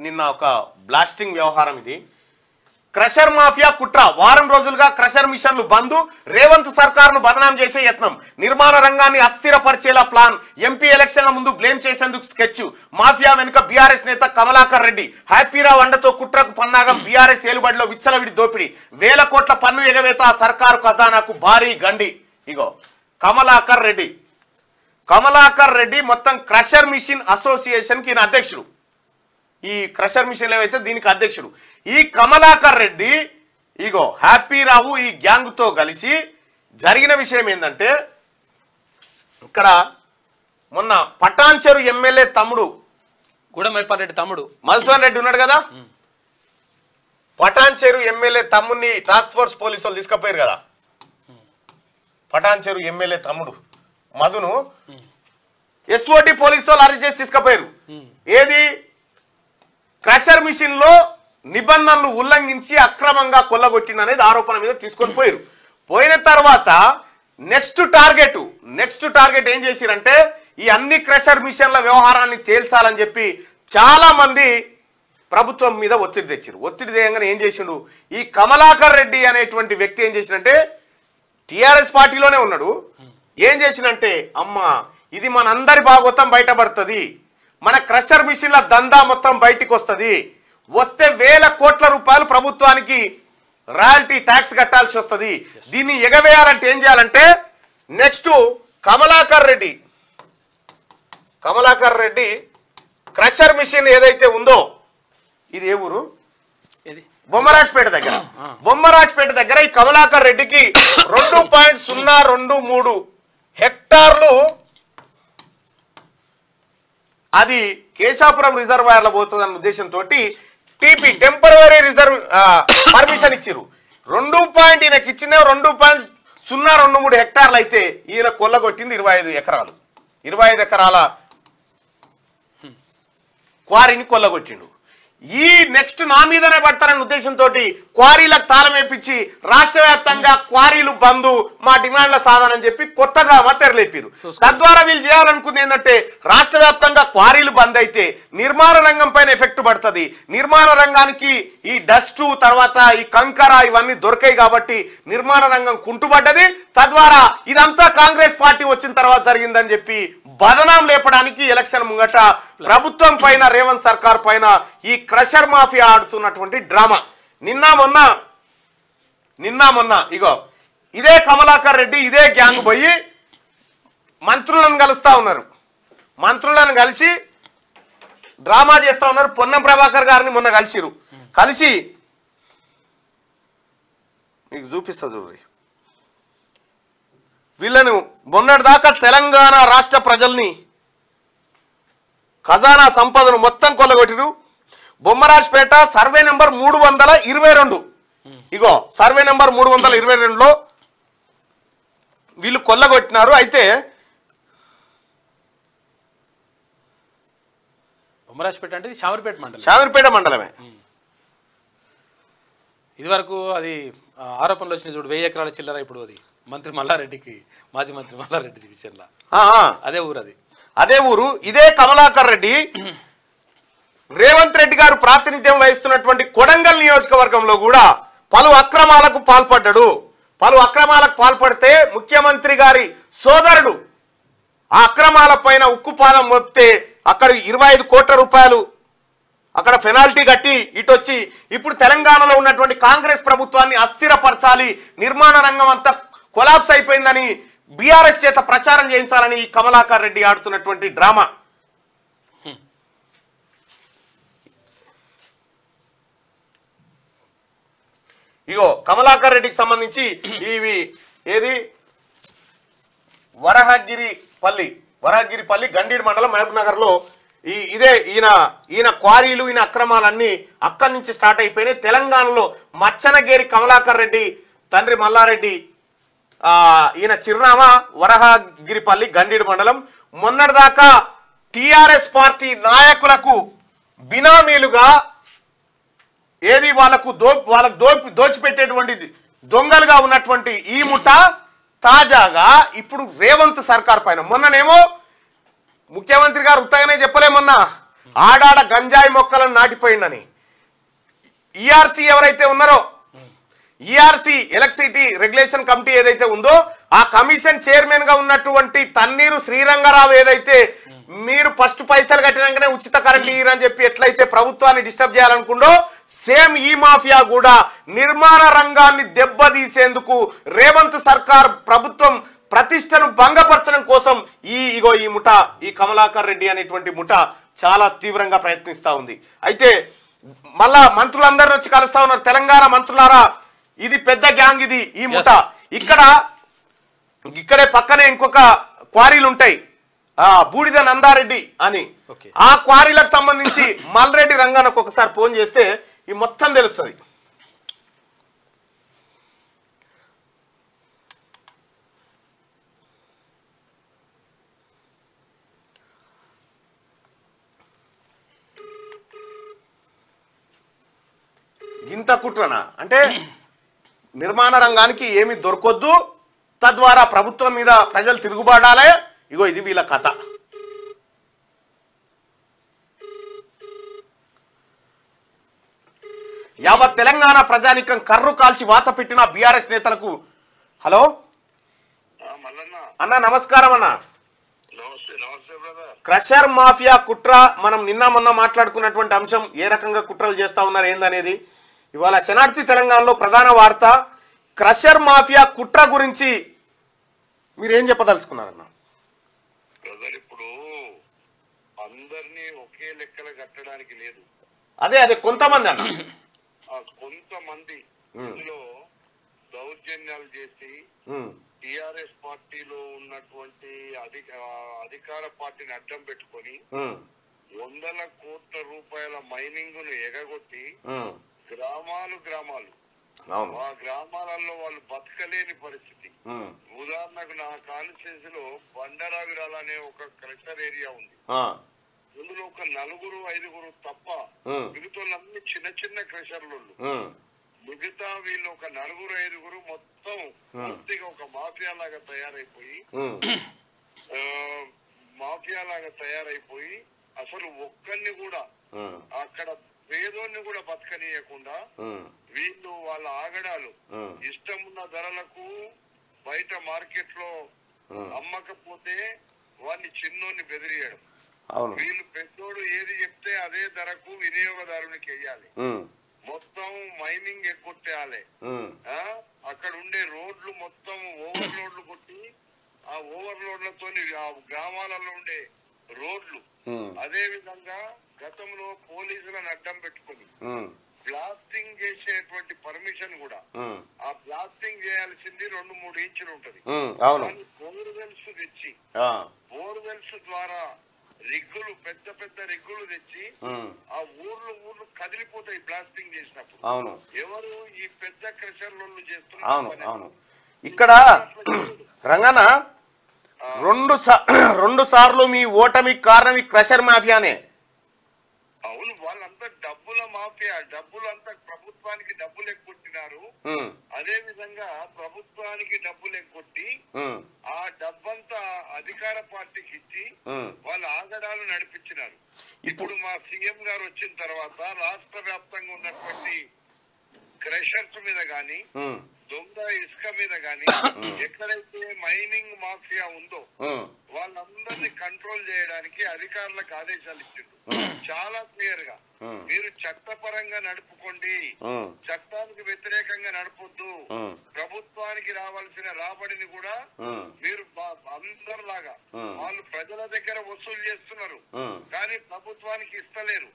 నిన్న ఒక బ్లాస్టింగ్ వ్యవహారం ఇది. క్రషర్ మాఫియా కుట్ర, వారం రోజులుగా క్రషర్ మిషన్లు బంద్, రేవంత్ సర్కార్ను బదనాం చేసే యత్నం, నిర్మాణ రంగాన్ని అస్థిరపరిచేలా ప్లాన్, ఎంపీ ఎలక్షన్ల ముందు బ్లేమ్ చేసేందుకు స్కెచ్, మాఫియా వెనుక బీఆర్ఎస్ నేత కమలాకర్ రెడ్డి, హ్యాపీరావు అండతో కుట్రకు పన్నాగం, బీఆర్ఎస్ ఏలుబడిలో విచ్చలవిడి దోపిడీ, 1000 కోట్ల పన్ను ఎగవేత, సర్కారు ఖజానాకు భారీ గండి. ఇగో కమలాకర్ రెడ్డి మొత్తం క్రషర్ మిషన్ అసోసియేషన్కి ఈయన అధ్యక్షుడు. ఈ క్రషర్ మిషన్ ఏవైతే దీనికి అధ్యక్షుడు. ఈ కమలాకర్ రెడ్డి ఇగో హ్యాపీరావు ఈ గ్యాంగ్తో కలిసి జరిగిన విషయం ఏంటంటే, ఇక్కడ మొన్న పటాన్చెరు ఎమ్మెల్యే తమ్ముడు గూడమైపాల్ రెడ్డి తమ్ముడు మధుసూదన్ రెడ్డి ఉన్నాడు కదా, పటాన్చెరు ఎమ్మెల్యే తమ్ముడిని టాస్క్ ఫోర్స్ పోలీసు వాళ్ళు తీసుకుపోయారు కదా. పటాన్చెరు ఎమ్మెల్యే తమ్ముడు మధును ఎస్ఓటి పోలీసు వాళ్ళు అరెస్ట్ చేసి తీసుకుపోయారు. ఏది క్రషర్ మిషన్ లో నిబంధనలు ఉల్లంఘించి అక్రమంగా కొల్లగొట్టిందనేది ఆరోపణ మీద తీసుకొని పోయారు. పోయిన తర్వాత నెక్స్ట్ టార్గెట్ ఏం చేసిరంటే, ఈ అన్ని క్రషర్ మిషన్ల వ్యవహారాన్ని తేల్చాలని చెప్పి చాలా మంది ప్రభుత్వం మీద ఒత్తిడి తెచ్చారు. ఒత్తిడి తేయంగానే ఏం చేసిండు, ఈ కమలాకర్ రెడ్డి అనేటువంటి వ్యక్తి ఏం చేసినంటే, టిఆర్ఎస్ పార్టీలోనే ఉన్నాడు, ఏం చేసినంటే, అమ్మా ఇది మనందరి భాగోతం బయటపడుతుంది, మన క్రషర్ మిషన్ల దందా మొత్తం బయటికి వస్తుంది, వస్తే 1000 కోట్ల రూపాయలు ప్రభుత్వానికి రాయల్టీ ట్యాక్స్ కట్టాల్సి వస్తుంది, దీన్ని ఎగవేయాలంటే ఏం చేయాలంటే, next Kamalakar Reddy crusher machine ఏదైతే ఉందో, ఇది ఏ ఊరు, బొమ్మరాజ్పేట దగ్గర ఈ కమలాకర్ రెడ్డికి 2.023 హెక్టార్లు అది కేశాపురం రిజర్వాయర్లో పోతుందన్న ఉద్దేశంతో టీపీ టెంపరరీ రిజర్వ్ పర్మిషన్ ఇచ్చిరు. ఈయనకి ఇచ్చిందే 2.023 హెక్టార్లు అయితే ఈయన కొల్లగొట్టింది 25 ఎకరాల క్వారీని కొల్లగొట్టిండు. ఈ నెక్స్ట్ నా మీదనే పడతారన్న ఉద్దేశంతో క్వారీలకు తాళం వేపించి రాష్ట్ర వ్యాప్తంగా క్వారీలు బంద్, మా డిమాండ్ల సాధన అని చెప్పి కొత్తగా తెరలేపారు. తద్వారా వీళ్ళు చేయాలనుకుంది ఏంటంటే, రాష్ట్ర వ్యాప్తంగా క్వారీలు బంద్ అయితే నిర్మాణ రంగం పైన ఎఫెక్ట్ పడుతుంది, నిర్మాణ రంగానికి ఈ డస్ట్ తర్వాత ఈ కంకర ఇవన్నీ దొరికాయి కాబట్టి నిర్మాణ రంగం కుంటుపడ్డది. తద్వారా ఇదంతా కాంగ్రెస్ పార్టీ వచ్చిన తర్వాత జరిగిందని చెప్పి బదనాం లేపడానికి ఎలక్షన్ ముంగట ప్రభుత్వం పైన, రేవంత్ సర్కార్ పైన ఈ క్రషర్ మాఫియా ఆడుతున్నటువంటి డ్రామా. నిన్న మొన్న ఇగో ఇదే కమలాకర్ రెడ్డి ఇదే గ్యాంగ్ పోయి మంత్రులను కలుస్తా ఉన్నారు. మంత్రులను కలిసి డ్రామా చేస్తా ఉన్నారు. పొన్నం ప్రభాకర్ గారిని మొన్న కలిసి మీకు చూపిస్తా చూడండి. వీళ్ళను మొన్నటిదాకా తెలంగాణ రాష్ట్ర ప్రజల్ని ఖజానా సంపదను మొత్తం కొల్లగొట్టిరు. బొమ్మరాజ్పేట సర్వే నెంబర్ 322, ఇగో సర్వే నెంబర్ 322లో వీళ్ళు కొల్లగొట్టినారు. అయితే బొమ్మరాజ్పేట అంటే శామీర్పేట మండలమే. ఇది వరకు అది ఆరోపణలు వచ్చినాయి చూడు, 1000 ఎకరాల చిల్లర. ఇప్పుడు అది మాజీ మంత్రి మల్లారెడ్డి విషయంలో అదే ఊరు ఇదే కమలాకర్ రెడ్డి రేవంత్ రెడ్డి గారు ప్రాతినిధ్యం వహిస్తున్నటువంటి కొడంగల్ నియోజకవర్గంలో కూడా పలు అక్రమాలకు పాల్పడితే ముఖ్యమంత్రి గారి సోదరుడు ఆ అక్రమాల పైన ఉక్కుపాదం మోపితే అక్కడ 25 కోట్ల రూపాయలు అక్కడ పెనాల్టీ కట్టి ఇటొచ్చి ఇప్పుడు తెలంగాణలో ఉన్నటువంటి కాంగ్రెస్ ప్రభుత్వాన్ని అస్థిరపరచాలి, నిర్మాణ రంగం అంతా కొలాప్స్ అయిపోయిందని బీఆర్ఎస్ చేత ప్రచారం చేయించాలని కమలాకర్ రెడ్డి ఆడుతున్నటువంటి డ్రామా. ఇగో కమలాకర్ రెడ్డికి సంబంధించి ఇవి ఏది వరహగిరిపల్లి గండీడ్ మండలం మహబూబ్ నగర్ లో ఇదే ఈయన క్వారీలు ఈయన అక్రమాలన్నీ అక్కడి నుంచి స్టార్ట్ అయిపోయినాయి. తెలంగాణలో మచ్చనగేరి కమలాకర్ రెడ్డి తండ్రి మల్లారెడ్డి ఈయన చిరునామా వరహగిరిపల్లి గండీడ్ మండలం. మొన్నటిదాకా టిఆర్ఎస్ పార్టీ నాయకులకు బినామీలుగా ఏది వాళ్ళకు దోచిపెట్టేటువంటి దొంగలుగా ఉన్నటువంటి ఈ ముఠ తాజాగా ఇప్పుడు రేవంత్ సర్కార్ పైన మొన్ననేమో ముఖ్యమంత్రి గారు ఉత్తగానే చెప్పలేమన్నా ఆడాడ గంజాయి మొక్కలను నాటిపోయిందని. ఈఆర్సీ ఎవరైతే ఉన్నారో, ఈఆర్సీ ఎలక్ట్రిసిటీ రెగ్యులేషన్ కమిటీ ఏదైతే ఉందో ఆ కమిషన్ చైర్మన్ గా ఉన్నటువంటి తన్నీరు శ్రీరంగరావు ఏదైతే మీరు ఫస్ట్ పైసలు కట్టినాకనే ఉచిత కరెంట్ ఇయ్యరని చెప్పి ఎట్లయితే ప్రభుత్వాన్ని డిస్టర్బ్ చేయాలనుకుందో, సేమ్ ఈ మాఫియా కూడా నిర్మాణ రంగాన్ని దెబ్బతీసేందుకు రేవంత్ సర్కార్ ప్రభుత్వం ప్రతిష్టను భంగపరచడం కోసం ఈ ముఠ, ఈ కమలాకర్ రెడ్డి అనేటువంటి ముఠ చాలా తీవ్రంగా ప్రయత్నిస్తా ఉంది. అయితే మళ్ళా మంత్రులందరూ వచ్చి కలుస్తా ఉన్నారు. తెలంగాణ మంత్రులారా, ఇది పెద్ద గ్యాంగ్, ఇది ఈ ముఠ. ఇక్కడే పక్కనే ఇంకొక క్వారీలు ఉంటాయి, బూడిద నందారెడ్డి అని. ఆ క్వారీలకు సంబంధించి మల్రెడ్డి రంగానికి ఒకసారి ఫోన్ చేస్తే ఈ మొత్తం తెలుస్తుంది. ఇంత కుట్రనా అంటే నిర్మాణ రంగానికి ఏమి దొరకొద్దు, తద్వారా ప్రభుత్వం మీద ప్రజలు తిరుగుబాడాలే. ఇగో ఇది వీళ్ళ కథ. యావత్ తెలంగాణ ప్రజానికం కర్రు కాల్చి వాత పెట్టిన బీఆర్ఎస్ నేతలకు హలో అన్న, నమస్కారం అన్న. క్రషర్ మాఫియా కుట్ర, మనం నిన్న మొన్న మాట్లాడుకున్నటువంటి అంశం, ఏ రకంగా కుట్రలు చేస్తా ఉన్నారు ఏందనేది. ఇవాళ శనార్థి తెలంగాణలో ప్రధాన వార్త క్రషర్ మాఫియా కుట్ర గురించి మీరేం చెప్పదలుచుకున్నారన్న? ఇప్పుడు అందరినీ ఒకే లెక్కలు కట్టడానికి లేదు. అదే కొంతమంది అన్న, కొంతమంది ఇందులో దౌర్జన్యాలు చేసి టిఆర్ఎస్ పార్టీలో ఉన్నటువంటి అధికార పార్టీని అడ్డం పెట్టుకొని వందల కోట్ల రూపాయల మైనింగ్ ను ఎగగొట్టి గ్రామాలు ఆ గ్రామాలలో వాళ్ళు బతకలేని పరిస్థితి. ఉదాహరణకు నా కాన్స్టిట్యూన్సీ లో బండరావిరాల అనే ఒక క్రషర్ ఏరియా ఉంది. ఇందులో ఒక 4-5 తప్ప మిగతాన్ని చిన్న చిన్న క్రషర్లు. మిగతా వీళ్ళు ఒక 4-5 మొత్తం పూర్తిగా ఒక మాఫియా లాగా తయారైపోయి అసలు ఒక్కరిని కూడా అక్కడ పేదోన్ని కూడా బతకనీయకుండా వీళ్ళు వాళ్ళ ఆగడాలు ఇష్టం ఉన్న ధరలకు బయట మార్కెట్ లో అమ్మకపోతే వాడిని చిన్నోన్ని బెదిరియడం, వీళ్ళు పెద్దోడు ఏది చెప్తే అదే ధరకు వినియోగదారునికి వెయ్యాలి, మొత్తం మైనింగ్ ఎగ్గొట్టేయాలి. అక్కడ ఉండే రోడ్లు మొత్తం ఓవర్లోడ్లు కొట్టి ఆ ఓవర్లోడ్లతో ఆ గ్రామాలలో ఉండే రోడ్లు, అదే విధంగా గతంలో పోలీసులను అడ్డం పెట్టుకుని బ్లాస్టింగ్ చేసేటువంటి పర్మిషన్ కూడా ఆ బ్లాస్టింగ్ చేయాల్సింది 2-3 ఇంచులు ఉంటది. బోర్వెల్స్ తెచ్చి బోర్వెల్స్ ద్వారా రిగ్గులు, పెద్ద పెద్ద రిగ్గులు తెచ్చి ఆ ఊర్లు కదిలిపోతాయి బ్లాస్టింగ్ చేసినప్పుడు. ఎవరు ఈ పెద్ద క్రషర్లు చేస్తున్నారు. ఇక్కడ రంగన 2 సార్లు మీ ఓటమికి కారణం ఈ క్రషర్ మాఫియానే. అవును, వాళ్ళంతా డబ్బుల మాఫియా, డబ్బులు అంతా ప్రభుత్వానికి డబ్బులు ఎగ్గొట్టినారు. అదే విధంగా ప్రభుత్వానికి డబ్బులు ఎగ్గొట్టి ఆ డబ్బంతా అధికార పార్టీకి ఇచ్చి వాళ్ళ ఆగడాలు నడిపించినారు. ఇప్పుడు మా సీఎం గారు వచ్చిన తర్వాత రాష్ట్ర వ్యాప్తంగా ఉన్నటువంటి క్రషర్స్ మీద గాని, దొంగ ఇసుక మీద గాని, ఎక్కడైతే మైనింగ్ మాఫియా ఉందో వాళ్ళందరినీ కంట్రోల్ చేయడానికి అధికారులకు ఆదేశాలు ఇచ్చిండు. చాలా క్లియర్ గా మీరు చట్టపరంగా నడుపుకోండి, చట్టానికి వ్యతిరేకంగా నడపొద్దు, ప్రభుత్వానికి రావాల్సిన రాబడిని కూడా మీరు అందరిలాగా వాళ్ళు ప్రజల దగ్గర వసూలు చేస్తున్నారు కానీ ప్రభుత్వానికి ఇస్తలేరు.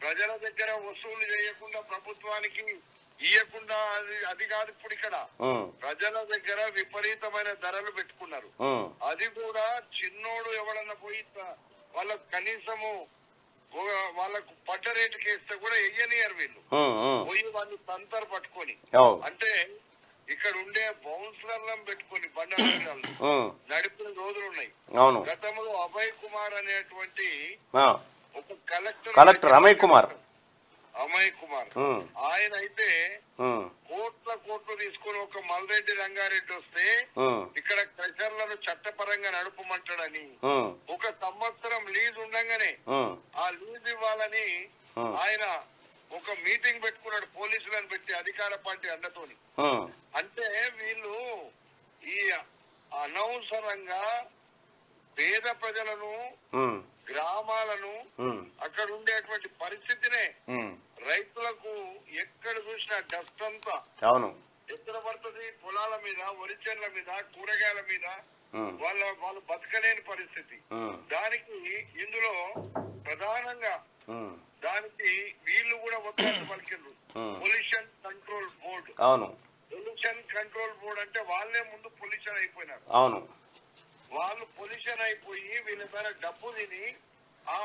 ప్రజల దగ్గర వసూలు చేయకుండా ప్రభుత్వానికి ఇయ్యకుండా అది కాదు. ఇప్పుడు ఇక్కడ ప్రజల దగ్గర విపరీతమైన ధరలు పెట్టుకున్నారు. అది కూడా చిన్నోడు ఎవడన్నా పోయి వాళ్ళకు కనీసము వాళ్ళకు పడ్డ రేటుకి వేస్తే కూడా వెయ్యనియరు వీళ్ళు. పోయి వాళ్ళు తంతరు పట్టుకొని, అంటే ఇక్కడ ఉండే బౌన్సర్లను పెట్టుకొని బండారాలు నడిపిన రోజులు ఉన్నాయి. గతంలో అభయ్ కుమార్ అనేటువంటి ఒక కలెక్టర్ అమయ్ అమయ్ కుమార్ ఆయన అయితే కోట్లు తీసుకుని ఒక మల్రెడ్డి రంగారెడ్డి వస్తే ఇక్కడ క్రషర్లను చట్టపరంగా నడుపమంటాడని 1 సంవత్సరం లీజ్ ఉండగానే ఆ లీజ్ ఇవ్వాలని ఆయన ఒక మీటింగ్ పెట్టుకున్నాడు పోలీసులను పెట్టి అధికార పార్టీ అండతోని. అంటే వీళ్ళు ఈ అనవసరంగా పేద ప్రజలను గ్రామాలను అక్కడ ఉండేటువంటి పరిస్థితినే రైతులకు ఎక్కడ చూసినా డస్ట్ అంతా ఎక్కడ పడుతుంది పొలాల మీద వరిచేళ్ల మీద కూరగాయల మీద వాళ్ళు బతకలేని పరిస్థితి. దానికి ఇందులో ప్రధానంగా దానికి వీళ్ళు కూడా ఒత్తిడి పలికిండ్రు pollution control board. Pollution control board అంటే వాళ్ళే ముందు పొల్యూషన్ అయిపోయినారు. వాళ్ళు పొల్యూషన్ అయిపోయి వీళ్ళ మీద డబ్బు తిని ఆ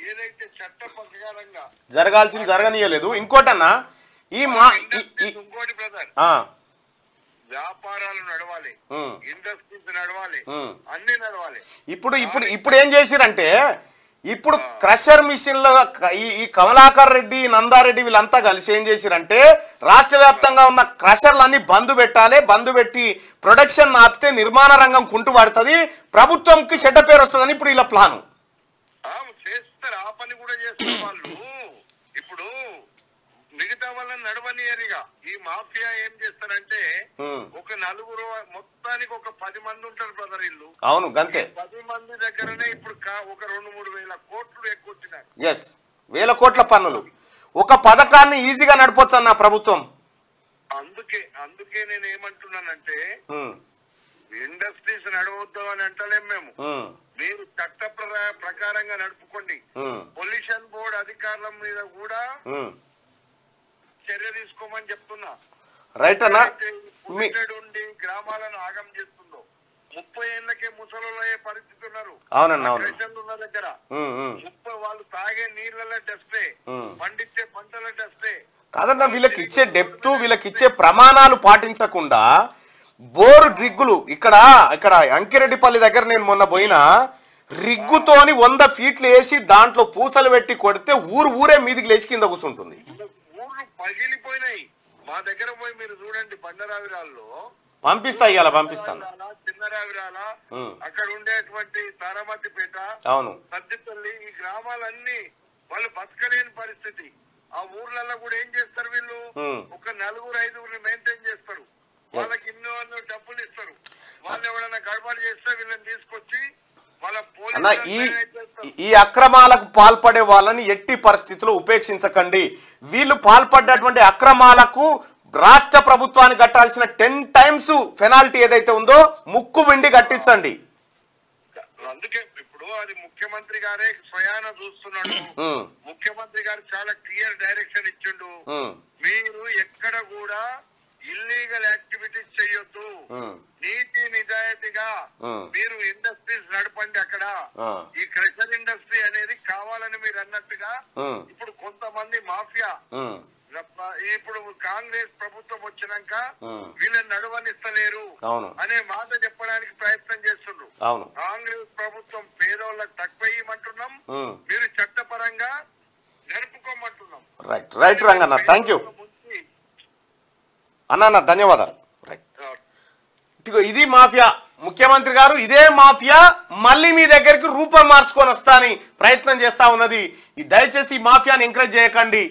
ఏదైతే చట్ట ప్రకారంగా జరగాల్సింది జరగనీయలేదు. ఇంకోటన్నా ఇంకోటి బ్రదర్, వ్యాపారాలు నడవాలి, ఇండస్ట్రీస్ నడవాలి, అన్ని నడవాలి. ఇప్పుడు ఏం చేసిరంటే ఇప్పుడు క్రషర్ మిషన్ లో ఈ కమలాకర్ రెడ్డి నందారెడ్డి వీళ్ళంతా కలిసి ఏం చేసిరంటే రాష్ట్ర వ్యాప్తంగా ఉన్న క్రషర్లన్నీ బంద్ పెట్టాలి, బంద్ పెట్టి ప్రొడక్షన్ ఆపితే నిర్మాణ రంగం కుంటుపడుతుంది, ప్రభుత్వంకి చెడ్డ పేరు వస్తుందని ఇప్పుడు ఇలా ప్లాను చేస్తారు. ఆ పని కూడా చేస్తారు వాళ్ళు. ఇప్పుడు మిగతా వాళ్ళని నడవనియరిగా ఈ మాఫియా ఏం చేస్తారంటే ఒక నలుగురు మొత్తానికి ఒక 10 మంది ఉంటారు బ్రదర్ ఇల్లు. అవును గంతే. 10 మంది దగ్గరనే ఇప్పుడు ఒక 2-3 వేల కోట్లు ఎక్కువచ్చినాయి. 1000 కోట్ల పన్నులు ఒక పథకాన్ని ఈజీగా నడపొచ్చు అన్న ప్రభుత్వం. అందుకే నేను ఏమంటున్నానంటే ఇండస్ట్రీస్ నడవద్దు అని అంటలేం మేము. మీరు చట్ట ప్రకారంగా నడుపుకోండి. పొల్యూషన్ బోర్డు అధికారుల మీద కూడా చర్య తీసుకోమని చెప్తున్నా. రైట్ అన్నా. ఉండి గ్రామాలను ఆగం చేస్తుందో 30 ఏళ్లకే ముసలయ్యే పరిస్థితి ఉన్నారు. ఉన్న దగ్గర 30 వాళ్ళు తాగే నీళ్ళ డస్టే, పండించే పంటల డస్టే కాదన్నా. వీళ్ళకి ఇచ్చే డెప్త్ వీళ్ళకి ఇచ్చే ప్రమాణాలు పాటించకుండా బోరు రిగ్గులు ఇక్కడ అంకిరెడ్డిపల్లి దగ్గర నేను మొన్న పోయినా రిగ్గుతోని 100 ఫీట్లు వేసి దాంట్లో పూసలు పెట్టి కొడితే ఊరే మీదికి లేచి కింద కూర్చుంటుంది. ఊర్లు పగిలిపోయినాయి. మా దగ్గర పోయి మీరు చూడండి, బండరావిరాల్లో పంపిస్తా, ఇవాళ పంపిస్తాను. చిన్నరావిరాల అక్కడ ఉండేటువంటి తారామతిపేట, సద్దిపల్లి, ఈ గ్రామాలన్నీ వాళ్ళు బతకలేని పరిస్థితి. ఆ ఊర్లలో కూడా ఏం చేస్తారు వీళ్ళు, ఒక 4-5 మెయింటైన్ చేస్తారు. వాళ్ళకి ఎన్నో డబ్బులు ఇస్తారు. వాళ్ళు ఎవరైనా గడబడి చేస్తే వీళ్ళని తీసుకొచ్చి ఈ అక్రమాలకు పాల్పడే వాళ్ళని ఎట్టి పరిస్థితుల్లో ఉపేక్షించకండి. వీళ్ళు పాల్పడ్డటువంటి అక్రమాలకు రాష్ట్ర ప్రభుత్వానికి కట్టాల్సిన 10 times పెనాల్టీ ఏదైతే ఉందో ముక్కు విండి కట్టించండి. అందుకే ఇప్పుడు అది ముఖ్యమంత్రి గారే స్వయాన చూస్తున్నాడు. ముఖ్యమంత్రి గారు చాలా క్లియర్ డైరెక్షన్ ఇచ్చిండు. మీరు ఎక్కడ కూడా ఇల్లీగల్ యాక్టివిటీస్ చేయొద్దు, నీతి నిజాయితీగా మీరు ఇండస్ట్రీస్ నడపండి. అక్కడ ఈ క్రషర్ ఇండస్ట్రీ అనేది కావాలని మీరు అన్నట్టుగా ఇప్పుడు కొంతమంది మాఫియా ఇప్పుడు కాంగ్రెస్ ప్రభుత్వం వచ్చినాక వీళ్ళని నడవనిస్తలేరు అనే మాట చెప్పడానికి ప్రయత్నం చేస్తుండ్రు. కాంగ్రెస్ ప్రభుత్వం పేదోళ్ళకి తక్కువ ఇవ్వమంటున్నాం, మీరు చట్టపరంగా నడుపుకోమంటున్నాం. రైట్ రంగన్న, థ్యాంక్ యూ అన్న, ధన్యవాదాలు. ఇది మాఫియా. ముఖ్యమంత్రి గారు ఇదే మాఫియా మళ్ళీ మీ దగ్గరికి రూపం మార్చుకొని వస్తా అని ప్రయత్నం చేస్తా ఉన్నది. దయచేసి ఈ మాఫియాని ఎంకరేజ్ చేయకండి.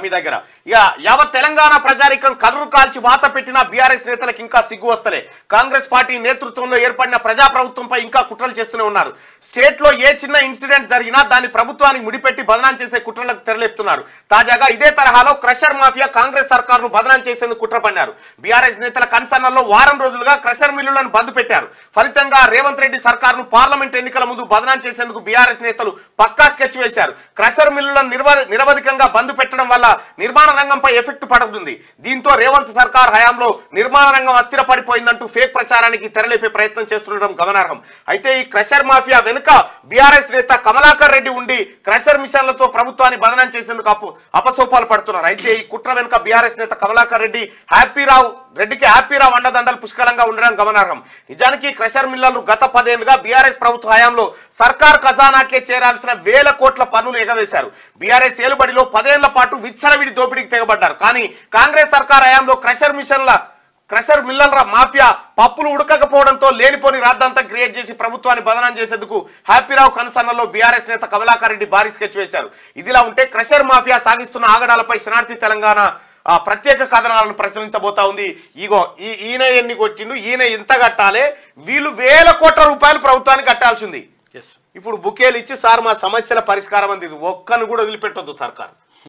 మీ దగ్గర ఇక యావత్ తెలంగాణ ప్రజారికం కర్రు కాల్చి వాత పెట్టిన బీఆర్ఎస్ నేతలకు ఇంకా సిగ్గు వస్తలే. కాంగ్రెస్ పార్టీ నేతృత్వంలో ఏర్పడిన ప్రజాప్రభుత్వంపై ఇంకా కుట్రలు చేస్తూనే ఉన్నారు. స్టేట్ లో ఏ చిన్న ఇన్సిడెంట్ జరిగినా దాన్ని ప్రభుత్వానికి ముడిపెట్టి బదనాం చేసే కుట్రలకు తెరలేపుతున్నారు. తాజాగా ఇదే తరహాలో క్రషర్ మాఫియా కాంగ్రెస్ సర్కారును బదనాం చేసేందుకు కుట్ర పన్నారు. బీఆర్ఎస్ నేతల కన్సర్నల్లో వారం రోజులుగా క్రషర్ మిల్లులను బంద్ పెట్టారు. ఫలితంగా రేవంత్ రెడ్డి సర్కారును పార్లమెంట్ ఎన్నికల ముందు బదనాం చేసేందుకు బీఆర్ఎస్ నేతలు పక్కా స్కెచ్ వేశారు. క్రషర్ మిల్లులను నిరవధికంగా బంద్ పెట్టడం వల్ల నిర్మాణ రంగంపై ఎఫెక్ట్ పడుతుంది. దీంతో రేవంత్ సర్కార్ హయాంలో నిర్మాణ రంగం అస్థిరపడిపోయిందంటూ ఫేక్ ప్రచారానికి తెరలేపే ప్రయత్నం చేస్తుండడం గమనార్హం. అయితే ఈ క్రషర్ మాఫియా వెనుక బీఆర్ఎస్ నేత కమలాకర్ రెడ్డి ఉండి క్రషర్ మిషన్లతో ప్రభుత్వాన్ని బదనాం చేసేందుకు అపసోపాలు పడుతున్నారు. అయితే ఈ కుట్ర వెనుక బీఆర్ఎస్ నేత కమలాకర్ రెడ్డి రెడ్డికి హ్యాపీరావు అండదండలు పుష్కలంగా ఉండడం గమనార్హం. నిజానికి క్రషర్ మిల్లర్లు గత 10 ఏళ్లుగా బీఆర్ఎస్ ప్రభుత్వ హయాంలో సర్కార్ ఖజానాకే చేరాల్సిన 1000 కోట్ల పన్నులు ఎగవేశారు. బీఆర్ఎస్ ఏలుబడిలో 10 ఏళ్ల పాటు విచ్చలవిడి దోపిడీకి తెగబడ్డారు. కానీ కాంగ్రెస్ సర్కార్ హయాంలో క్రషర్ మిల్లర్ల మాఫియా పప్పులు ఉడకకపోవడంతో లేనిపోని రాద్ధాంతం క్రియేట్ చేసి ప్రభుత్వాన్ని బదనాం చేసేందుకు హ్యాపీరావు కన్సర్నలో బీఆర్ఎస్ నేత కమలాకర్ రెడ్డి భారీ స్కెచ్ వేశారు. ఇదిలా ఉంటే క్రషర్ మాఫియా సాగిస్తున్న ఆగడాలపై శనార్థి తెలంగాణ ప్రత్యేక కథనాలను ప్రచురించబోతా ఉంది. ఈయన ఎన్ని కొట్టిండు, ఈయన ఎంత కట్టాలి, వీళ్ళు వేల కోట్ల రూపాయలు ప్రభుత్వానికి కట్టాల్సింది. ఇప్పుడు బుకేలు ఇచ్చి సార్ మా సమస్యల పరిష్కారం అంది, ఒక్కను కూడా వదిలిపెట్టొద్దు సర్కార్.